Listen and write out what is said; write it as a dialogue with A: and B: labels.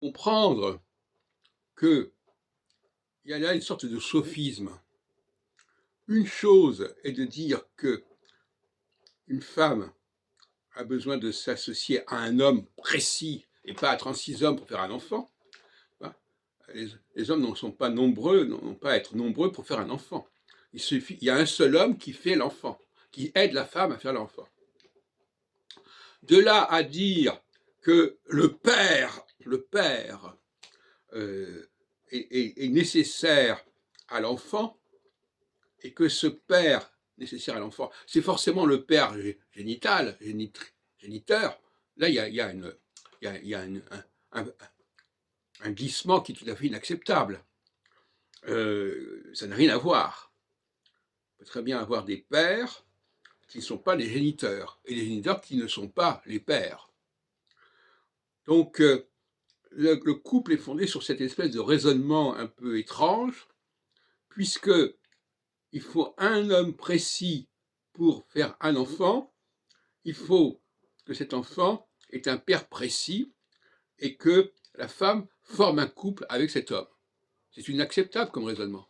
A: comprendre qu'il y a là une sorte de sophisme. Une chose est de dire qu'une femme a besoin de s'associer à un homme précis et pas à 36 hommes pour faire un enfant. Les hommes ne sont pas nombreux, n'ont pas à être nombreux pour faire un enfant. Il y a un seul homme qui fait l'enfant, qui aide la femme à faire l'enfant. De là à dire que le père est nécessaire à l'enfant, et que ce père nécessaire à l'enfant, c'est forcément le père géniteur, là il y a un glissement qui est tout à fait inacceptable. Ça n'a rien à voir. On peut très bien avoir des pères qui ne sont pas des géniteurs, et des géniteurs qui ne sont pas les pères. Donc, le couple est fondé sur cette espèce de raisonnement un peu étrange, puisque il faut un homme précis pour faire un enfant, il faut que cet enfant ait un père précis, et que la femme forme un couple avec cet homme. C'est inacceptable comme raisonnement.